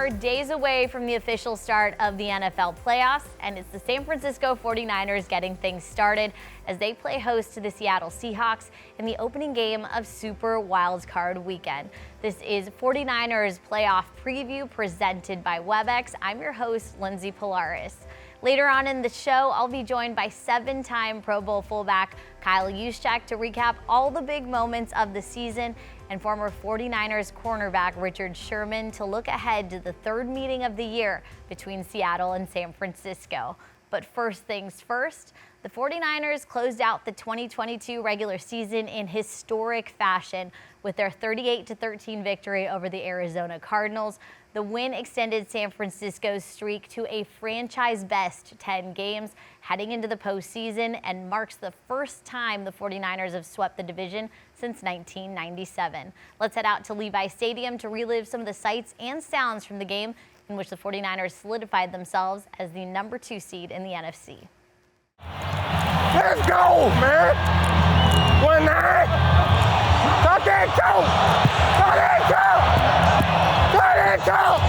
We're days away from the official start of the NFL playoffs, and it's the San Francisco 49ers getting things started as they play host to the Seattle Seahawks in the opening game of Super Wildcard Weekend. This is 49ers playoff preview presented by Webex. I'm your host, Lindsey Pallares. Later on in the show, I'll be joined by seven-time Pro Bowl fullback Kyle Juszczyk to recap all the big moments of the season, and former 49ers cornerback Richard Sherman to look ahead to the third meeting of the year between Seattle and San Francisco. But first things first, the 49ers closed out the 2022 regular season in historic fashion with their 38-13 victory over the Arizona Cardinals. The win extended San Francisco's streak to a franchise-best 10 games heading into the postseason and marks the first time the 49ers have swept the division since 1997. Let's head out to Levi Stadium to relive some of the sights and sounds from the game in which the 49ers solidified themselves as the number 2 seed in the NFC. Let's go, man! 1-9! Talk that talk! Talk that talk! Talk that talk!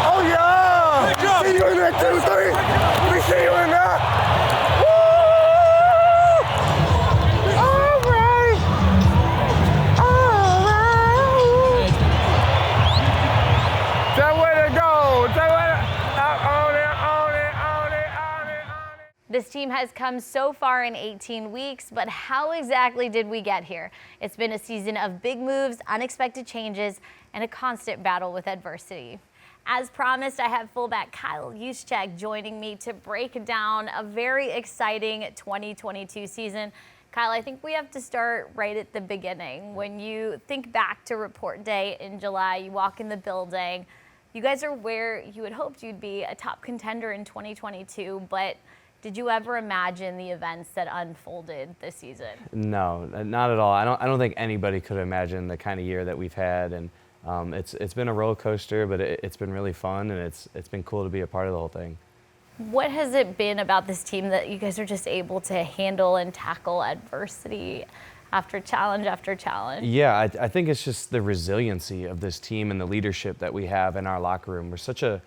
Oh, yeah! See you in that 2-3! We see you in that! Woo! All right! All right! That way to go! That way to... On it, on it, on it, on it, on it. This team has come so far in 18 weeks, but how exactly did we get here? It's been a season of big moves, unexpected changes, and a constant battle with adversity. As promised, I have fullback Kyle Juszczyk joining me to break down a very exciting 2022 season. Kyle, I think we have to start right at the beginning. When you think back to report day in July, you walk in the building, you guys are where you had hoped you'd be, a top contender in 2022, but did you ever imagine the events that unfolded this season? No, not at all. I don't think anybody could imagine the kind of year that we've had, and it's been a roller coaster, but it's been really fun, and it's been cool to be a part of the whole thing. What has it been about this team that you guys are just able to handle and tackle adversity after challenge after challenge? Yeah, I think it's just the resiliency of this team and the leadership that we have in our locker room. We're such a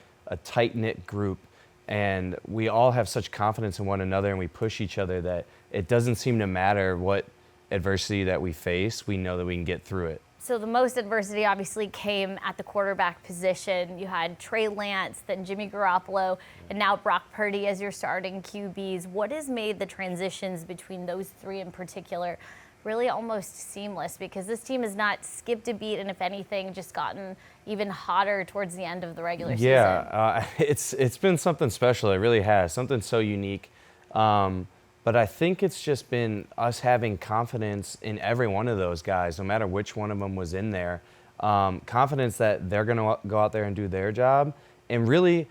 tight-knit group, and we all have such confidence in one another, and we push each other that it doesn't seem to matter what adversity that we face. We know that we can get through it. So the most adversity obviously came at the quarterback position. You had Trey Lance, then Jimmy Garoppolo, and now Brock Purdy as your starting QBs. What has made the transitions between those three in particular really almost seamless? Because this team has not skipped a beat, and if anything, just gotten even hotter towards the end of the regular season. Yeah, it's been something special. It really has, something so unique. But I think it's just been us having confidence in every one of those guys, no matter which one of them was in there. Confidence that they're going to go out there and do their job. And really,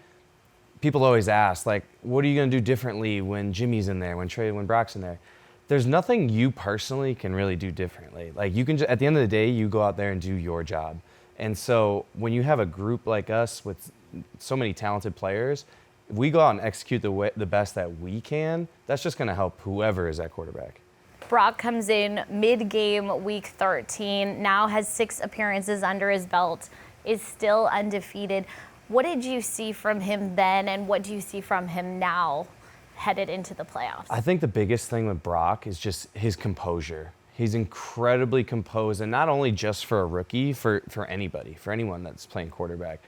people always ask, like, what are you going to do differently when Jimmy's in there, when Brock's in there? There's nothing you personally can really do differently. Like, you can at the end of the day, you go out there and do your job. And so when you have a group like us with so many talented players, if we go out and execute the best that we can, that's just going to help whoever is at quarterback. Brock comes in mid-game week 13, now has 6 appearances under his belt, is still undefeated. What did you see from him then, and what do you see from him now headed into the playoffs? I think the biggest thing with Brock is just his composure. He's incredibly composed, and not only just for a rookie, for anybody, for anyone that's playing quarterback.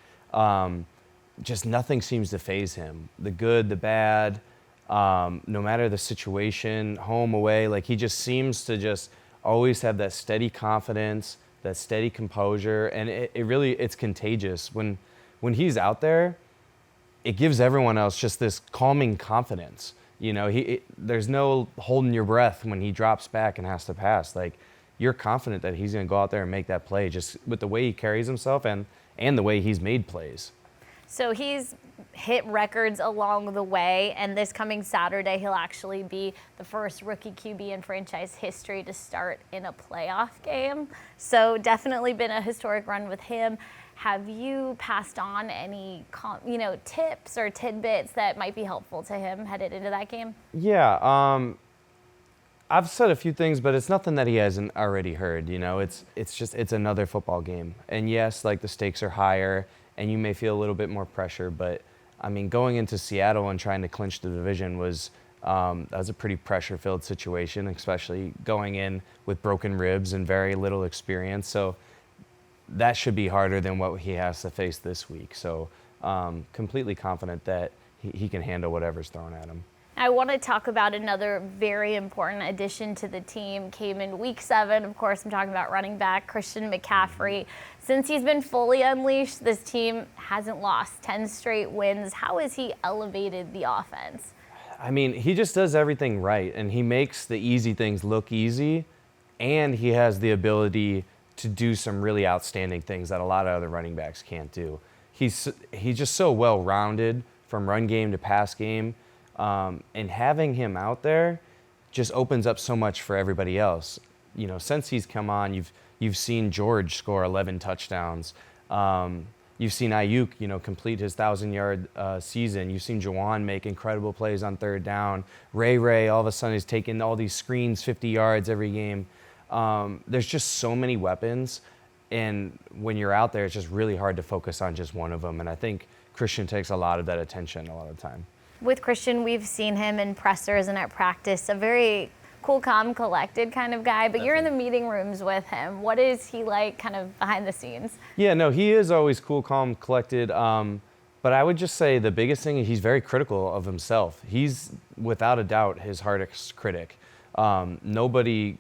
Just nothing seems to faze him. The good, the bad, no matter the situation, home, away, like he just seems to just always have that steady confidence, that steady composure, and it's contagious. When he's out there, it gives everyone else just this calming confidence. You know, there's no holding your breath when he drops back and has to pass. Like, you're confident that he's going to go out there and make that play just with the way he carries himself and the way he's made plays. So he's hit records along the way, and this coming Saturday, he'll actually be the first rookie QB in franchise history to start in a playoff game. So definitely been a historic run with him. Have you passed on any, tips or tidbits that might be helpful to him headed into that game? Yeah, I've said a few things, but it's nothing that he hasn't already heard. You know, it's another football game, and yes, like the stakes are higher. and you may feel a little bit more pressure. But I mean, going into Seattle and trying to clinch the division was that was a pretty pressure-filled situation, especially going in with broken ribs and very little experience. So that should be harder than what he has to face this week. So completely confident that he can handle whatever's thrown at him. I want to talk about another very important addition to the team. Came in week 7. Of course, I'm talking about running back Christian McCaffrey. Since he's been fully unleashed, this team hasn't lost 10 straight wins. How has he elevated the offense? I mean, he just does everything right, and he makes the easy things look easy, and he has the ability to do some really outstanding things that a lot of other running backs can't do. He's just so well-rounded from run game to pass game. And having him out there just opens up so much for everybody else. You know, since he's come on, you've seen George score 11 touchdowns. You've seen Ayuk, you know, complete his 1,000-yard season. You've seen Jauan make incredible plays on third down. Ray, all of a sudden, is taking all these screens 50 yards every game. There's just so many weapons, and when you're out there, it's just really hard to focus on just one of them. And I think Christian takes a lot of that attention a lot of the time. With Christian, we've seen him in pressers and at practice, a very cool, calm, collected kind of guy, but you're in the meeting rooms with him. What is he like kind of behind the scenes? Yeah, no, he is always cool, calm, collected. But I would just say the biggest thing is he's very critical of himself. He's, without a doubt, his hardest critic. Nobody,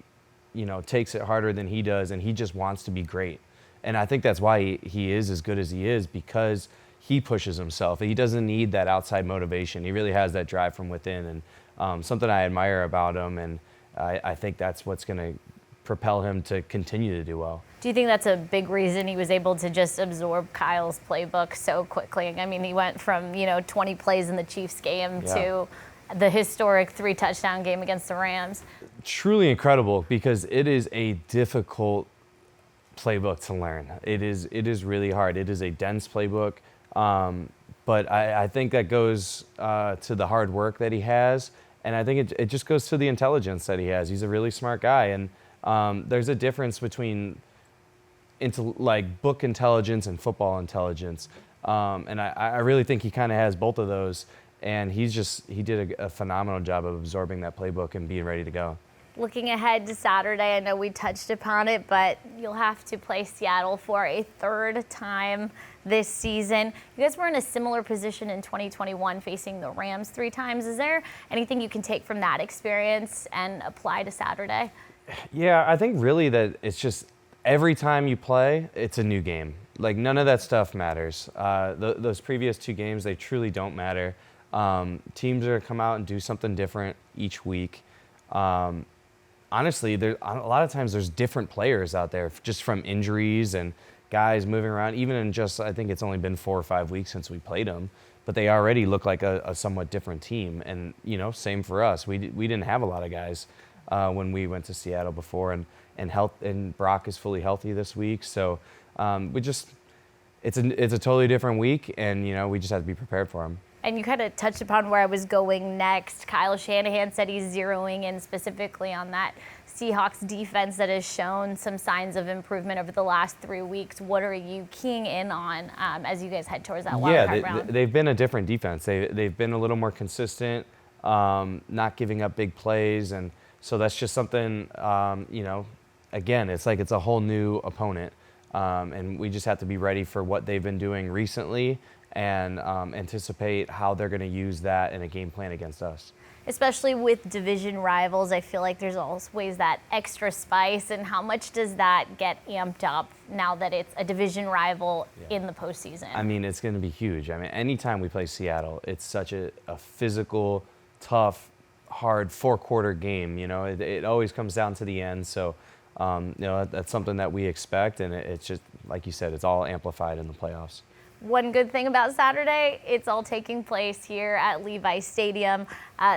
you know, takes it harder than he does, and he just wants to be great. And I think that's why he is as good as he is, because he pushes himself. He doesn't need that outside motivation. He really has that drive from within, and something I admire about him, and I think that's what's going to propel him to continue to do well. Do you think that's a big reason he was able to just absorb Kyle's playbook so quickly? I mean, he went from, 20 plays in the Chiefs game to the historic 3-touchdown game against the Rams. Truly incredible, because it is a difficult playbook to learn. It is really hard. It is a dense playbook. But I think that goes to the hard work that he has, and I think it just goes to the intelligence that he has. He's a really smart guy, and there's a difference between book intelligence and football intelligence, and I really think he kind of has both of those, and he did a phenomenal job of absorbing that playbook and being ready to go. Looking ahead to Saturday, I know we touched upon it, but you'll have to play Seattle for a 3rd time this season. You guys were in a similar position in 2021, facing the Rams 3 times. Is there anything you can take from that experience and apply to Saturday? Yeah, I think really that it's just every time you play, it's a new game. Like, none of that stuff matters. Those previous 2 games, they truly don't matter. Teams are going to come out and do something different each week. Honestly, a lot of times there's different players out there just from injuries and guys moving around. Even in just, I think it's only been 4 or 5 weeks since we played them, but they already look like a somewhat different team. And, same for us. We didn't have a lot of guys when we went to Seattle before, and Brock is fully healthy this week. So it's a totally different week, and, we just have to be prepared for him. And you kind of touched upon where I was going next. Kyle Shanahan said he's zeroing in specifically on that Seahawks defense that has shown some signs of improvement over the last 3 weeks. What are you keying in on as you guys head towards that wild card round? They've been a different defense. They've been a little more consistent, not giving up big plays, and so that's just something. Again, it's a whole new opponent, and we just have to be ready for what they've been doing recently, and anticipate how they're going to use that in a game plan against us. Especially with division rivals, I feel like there's always that extra spice. And how much does that get amped up now that it's a division rival in the postseason? I mean, it's going to be huge. I mean, anytime we play Seattle, it's such a physical, tough, hard 4-quarter game. It always comes down to the end. So, that's something that we expect. And it's just, like you said, it's all amplified in the playoffs. One good thing about Saturday, it's all taking place here at Levi Stadium.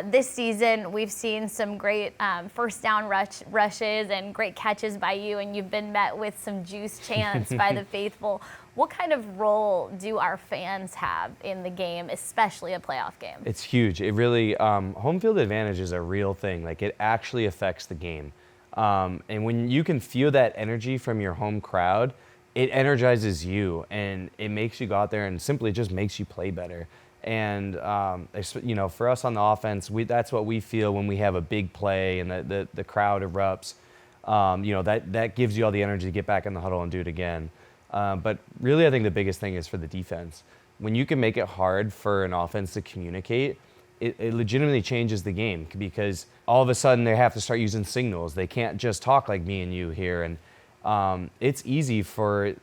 This season, we've seen some great first down rushes and great catches by you, and you've been met with some juice chants by the faithful. What kind of role do our fans have in the game, especially a playoff game? It's huge. It really, home field advantage is a real thing. It actually affects the game. And when you can feel that energy from your home crowd, it energizes you and it makes you go out there and simply just makes you play better. And for us on the offense, that's what we feel when we have a big play and the crowd erupts. That gives you all the energy to get back in the huddle and do it again. But really, I think the biggest thing is for the defense. When you can make it hard for an offense to communicate, it legitimately changes the game, because all of a sudden they have to start using signals. They can't just talk like me and you here. And it's easy for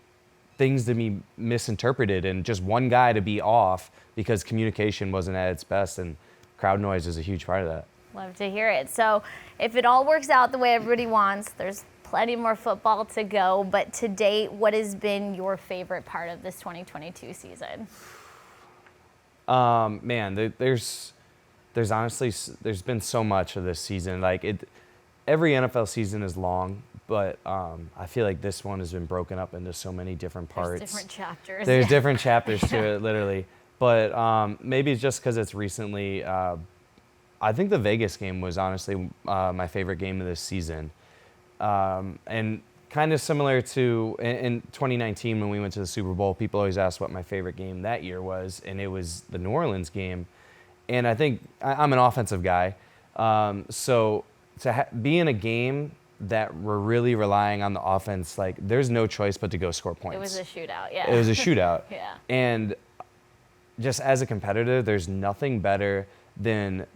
things to be misinterpreted and just one guy to be off because communication wasn't at its best, and crowd noise is a huge part of that. Love to hear it. So if it all works out the way everybody wants, there's plenty more football to go. But to date, what has been your favorite part of this 2022 season? There's been so much of this season. Every NFL season is long, but I feel like this one has been broken up into so many different parts. There's different chapters. There's different chapters to it, literally. But maybe it's just because it's recently. I think the Vegas game was honestly my favorite game of this season. And kind of similar to in 2019 when we went to the Super Bowl, people always ask what my favorite game that year was, and it was the New Orleans game. And I think I'm an offensive guy. So to be in a game that we're really relying on the offense, there's no choice but to go score points. It was a shootout, yeah. It was a shootout. Yeah. And just as a competitor, there's nothing better than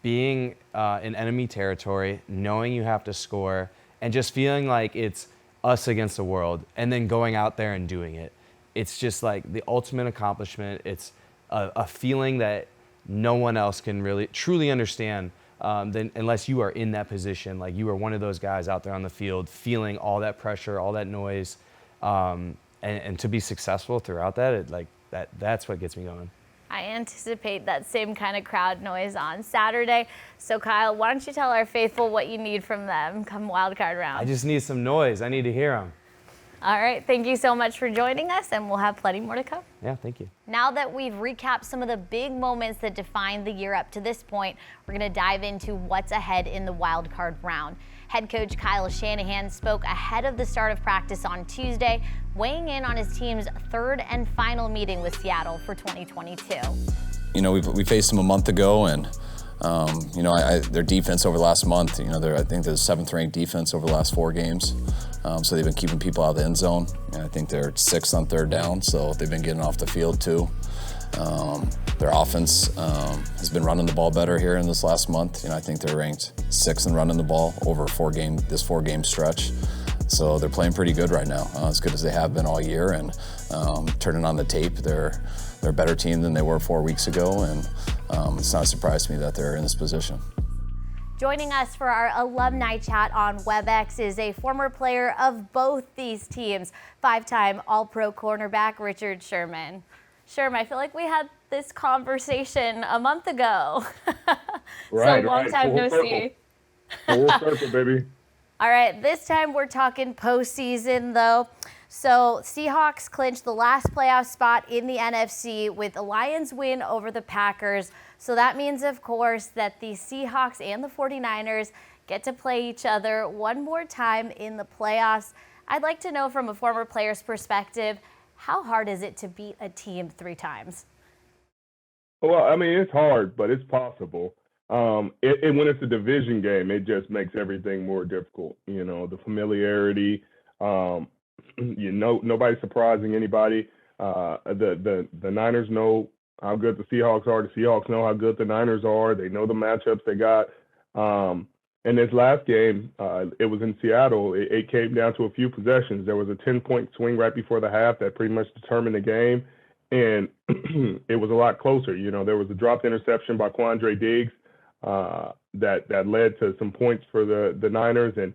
being in enemy territory, knowing you have to score, and just feeling like it's us against the world, and then going out there and doing it. It's just like the ultimate accomplishment. It's a feeling that no one else can really truly understand unless you are in that position. Like, you are one of those guys out there on the field feeling all that pressure, all that noise, and to be successful throughout that, that's what gets me going. I anticipate that same kind of crowd noise on Saturday. So Kyle, why don't you tell our faithful what you need from them come wild card round? I just need some noise. I need to hear them. All right, thank you so much for joining us, and we'll have plenty more to come. Yeah, thank you. Now that we've recapped some of the big moments that defined the year up to this point, we're going to dive into what's ahead in the wild card round. Head coach Kyle Shanahan spoke ahead of the start of practice on Tuesday, weighing in on his team's third and final meeting with Seattle for 2022. We faced them a month ago, and their defense over the last month, I think they're the 7th-ranked defense over the last 4 games. So they've been keeping people out of the end zone. And I think they're 6th on 3rd down, so they've been getting off the field too. Their offense has been running the ball better here in this last month. I think they're ranked 6th in running the ball over this 4-game stretch. So they're playing pretty good right now, as good as they have been all year. And turning on the tape, they're a better team than they were 4 weeks ago. And it's not a surprise to me that they're in this position. Joining us for our alumni chat on Webex is a former player of both these teams, 5-time All-Pro cornerback Richard Sherman. Sherman, I feel like we had this conversation a month ago. Right, so long time no see. Full circle, baby. All right, this time we're talking postseason, though. So Seahawks clinched the last playoff spot in the NFC with a Lions win over the Packers. So that means, of course, that the Seahawks and the 49ers get to play each other one more time in the playoffs. I'd like to know, from a former player's perspective, how hard is it to beat a team 3 times? Well, I mean, it's hard, but it's possible. And when it's a division game, it just makes everything more difficult. The familiarity, nobody's surprising anybody. The Niners know how good the Seahawks are. The Seahawks know how good the Niners are. They know the matchups they got. And this last game, it was in Seattle. It came down to a few possessions. There was a 10-point swing right before the half that pretty much determined the game. And it was a lot closer. There was a dropped interception by Quandre Diggs that led to some points for the Niners. And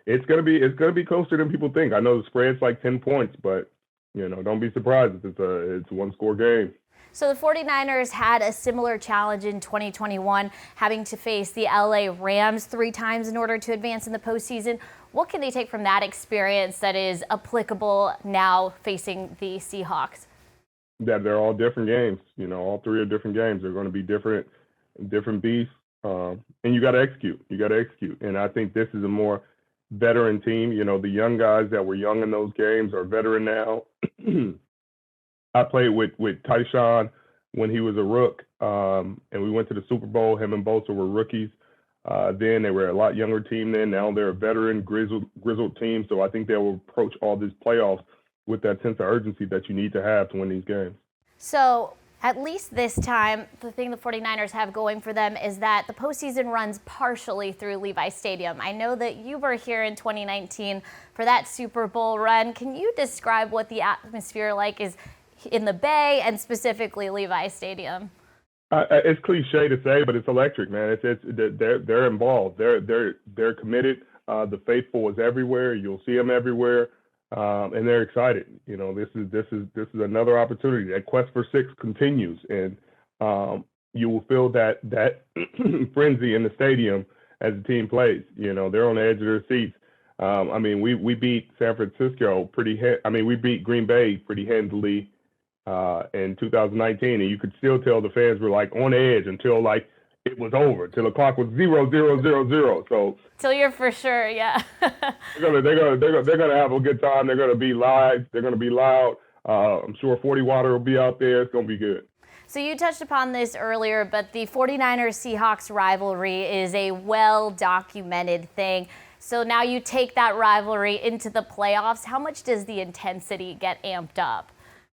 it's gonna be closer than people think. I know the spread's like 10 points, but don't be surprised if it's a 1-score game. So the 49ers had a similar challenge in 2021, having to face the LA Rams 3 times in order to advance in the postseason. What can they take from that experience that is applicable now facing the Seahawks? That they're all different games. All 3 are different games. They're going to be different beasts, and you got to execute. And I think this is a more veteran team. You know, the young guys that were young in those games are veteran now. I played with Tyshawn when he was a rook, and we went to the Super Bowl. Him and Bosa were rookies. Then they were a lot younger team then. Now they're a veteran, grizzled team. So I think they will approach all these playoffs with that sense of urgency that you need to have to win these games. So at least this time, the thing the 49ers have going for them is that the postseason runs partially through Levi Stadium. I know that you were here in 2019 for that Super Bowl run. Can you describe what the atmosphere like is in the Bay and specifically Levi Stadium? It's cliche to say, but it's electric, man. They're involved. They're committed. The faithful is everywhere. You'll see them everywhere, and they're excited. You know, this is another opportunity. That quest for 6 continues, and you will feel that frenzy in the stadium as the team plays. You know, they're on the edge of their seats. I mean, we beat San Francisco we beat Green Bay pretty handily in 2019, and you could still tell the fans were like on edge until like it was over, till the clock was 0-0-0-0. So till you're for sure, yeah. they're gonna have a good time. They're gonna be live. They're gonna be loud. I'm sure 40 Water will be out there. It's gonna be good. So you touched upon this earlier, but the 49ers-Seahawks rivalry is a well-documented thing. So now you take that rivalry into the playoffs. How much does the intensity get amped up?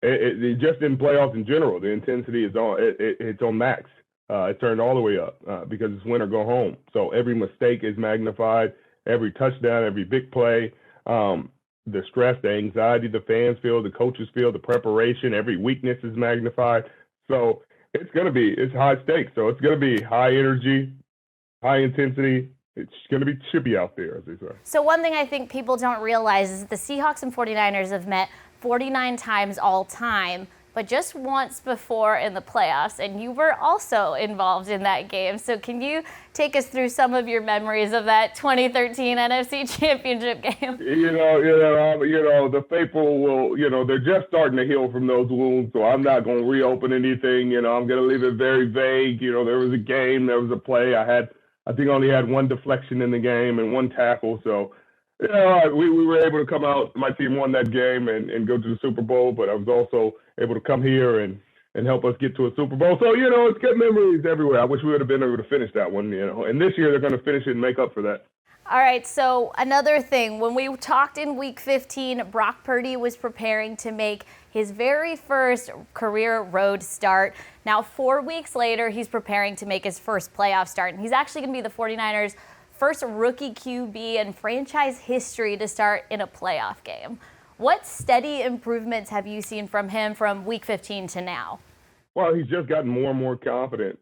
It just in playoffs in general, the intensity is on. It's on max. It turned all the way up because it's win or go home. So every mistake is magnified. Every touchdown, every big play, the stress, the anxiety the fans feel, the coaches feel, the preparation, every weakness is magnified. So it's high stakes. So it's gonna be high energy, high intensity. It's going to be chippy out there, as they say. So one thing I think people don't realize is that the Seahawks and 49ers have met 49 times all time, but just once before in the playoffs, and you were also involved in that game. So can you take us through some of your memories of that 2013 NFC Championship game? You know, the faithful will, they're just starting to heal from those wounds, so I'm not going to reopen anything. You know, I'm going to leave it very vague. You know, there was a game, there was a play. I think I only had one deflection in the game and one tackle. So, you know, we were able to come out. My team won that game and go to the Super Bowl, but I was also able to come here and help us get to a Super Bowl. So, you know, it's good memories everywhere. I wish we would have been able to finish that one, you know. And this year they're going to finish it and make up for that. All right, so another thing, when we talked in Week 15, Brock Purdy was preparing to make his very first career road start. Now, 4 weeks later, he's preparing to make his first playoff start, and he's actually going to be the 49ers' first rookie QB in franchise history to start in a playoff game. What steady improvements have you seen from him from Week 15 to now? Well, he's just gotten more and more confident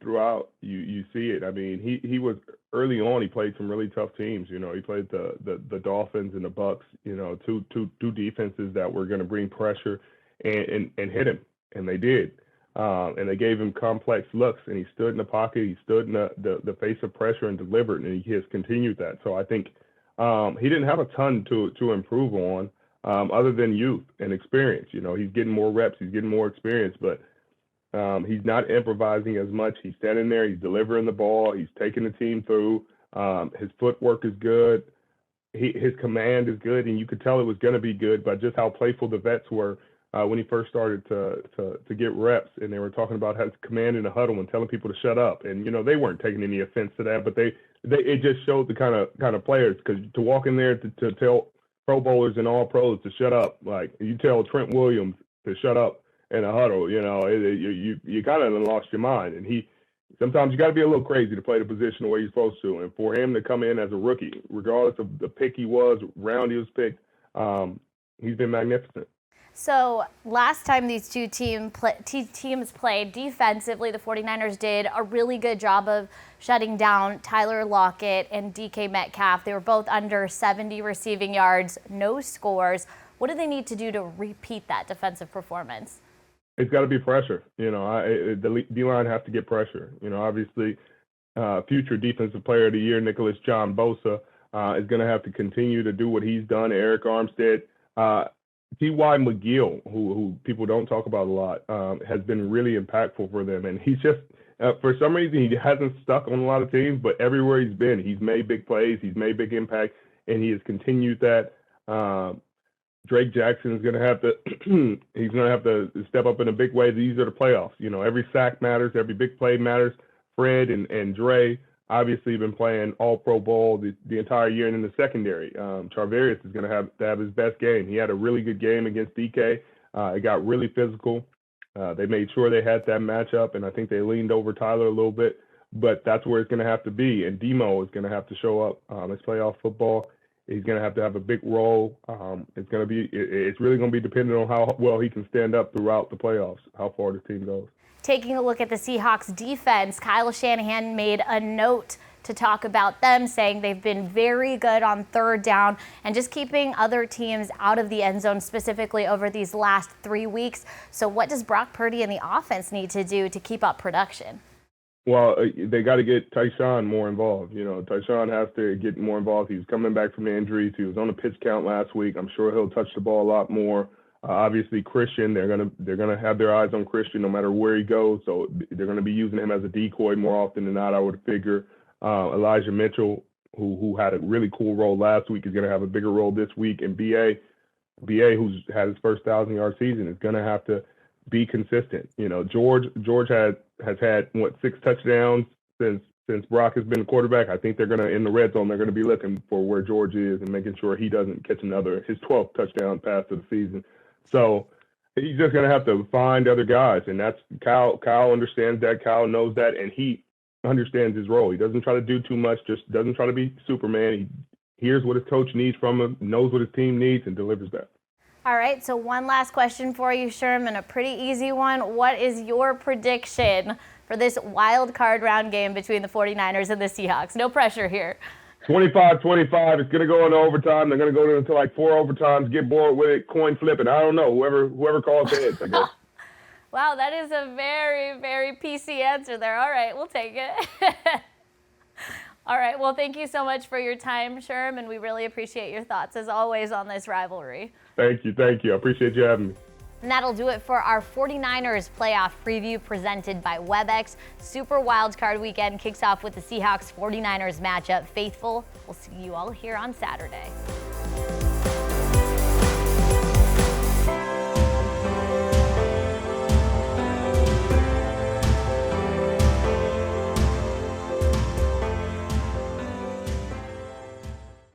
throughout. You see it. I mean, he was early on. He played some really tough teams. You know, he played the Dolphins and the Bucks. You know, two defenses that were going to bring pressure and hit him, and they did. And they gave him complex looks, and he stood in the pocket. He stood in the face of pressure and delivered, and he has continued that. So I think he didn't have a ton to improve on other than youth and experience. You know, he's getting more reps. He's getting more experience, but he's not improvising as much. He's standing there. He's delivering the ball. He's taking the team through. His footwork is good. His command is good, and you could tell it was going to be good by just how playful the vets were when he first started to get reps. And they were talking about his command in the huddle and telling people to shut up. And you know, they weren't taking any offense to that, but it just showed the kind of players, because to walk in there to tell Pro Bowlers and all pros to shut up, like you tell Trent Williams to shut up in a huddle, you know, you kind of lost your mind. And sometimes you got to be a little crazy to play the position the way you're supposed to. And for him to come in as a rookie, regardless of the pick he was, round he was picked, he's been magnificent. So last time these two teams played defensively, the 49ers did a really good job of shutting down Tyler Lockett and DK Metcalf. They were both under 70 receiving yards, no scores. What do they need to do to repeat that defensive performance? It's got to be pressure. You know, the D-line has to get pressure. You know, obviously, future Defensive Player of the Year, John Bosa, is going to have to continue to do what he's done. Eric Armstead. T.Y. McGill, who people don't talk about a lot, has been really impactful for them. And he's just, for some reason, he hasn't stuck on a lot of teams, but everywhere he's been, he's made big plays. He's made big impact. and he has continued that. Drake Jackson is going to have to he's going to have to step up in a big way. These are the playoffs. You know, every sack matters, every big play matters. Fred and Dre obviously been playing all pro ball the entire year, and in the secondary, Charvarius is going to have his best game. He had a really good game against DK. It got really physical. They made sure they had that matchup, and I think they leaned over Tyler a little bit, but that's where it's going to have to be. And Demo is going to have to show up. It's playoff football. He's going to have a big role. It's really going to be dependent on how well he can stand up throughout the playoffs, how far the team goes. Taking a look at the Seahawks defense, Kyle Shanahan made a note to talk about them, saying they've been very good on third down and just keeping other teams out of the end zone, specifically over these last 3 weeks. So what does Brock Purdy and the offense need to do to keep up production? Well, they got to get Tyshawn more involved. You know, Tyshawn has to get more involved. He's coming back from injuries. He was on a pitch count last week. I'm sure he'll touch the ball a lot more. Obviously, Christian, they're gonna have their eyes on Christian no matter where he goes. So they're gonna be using him as a decoy more often than not, I would figure. Elijah Mitchell, who had a really cool role last week, is gonna have a bigger role this week. And BA, who's had his first 1,000-yard season, is gonna have to be consistent. You know, George has had 6 touchdowns since Brock has been the quarterback. I think they're gonna, in the red zone, they're gonna be looking for where George is and making sure he doesn't catch his 12th touchdown pass of the season. So he's just gonna have to find other guys, and that's Kyle. Kyle understands that. Kyle knows that, and he understands his role. He doesn't try to do too much. Just doesn't try to be Superman. He hears what his coach needs from him, knows what his team needs, and delivers that. All right, so one last question for you, Sherman, a pretty easy one. What is your prediction for this wild card round game between the 49ers and the Seahawks? No pressure here. 25-25. It's going to go into overtime. They're going to go into like 4 overtimes, get bored with it, coin flipping. I don't know. Whoever calls it, I guess. Wow, that is a very, very PC answer there. All right, we'll take it. All right, well, thank you so much for your time, Sherm, and we really appreciate your thoughts, as always, on this rivalry. Thank you. I appreciate you having me. And that'll do it for our 49ers playoff preview presented by Webex. Super Wildcard Weekend kicks off with the Seahawks 49ers matchup. Faithful, we'll see you all here on Saturday.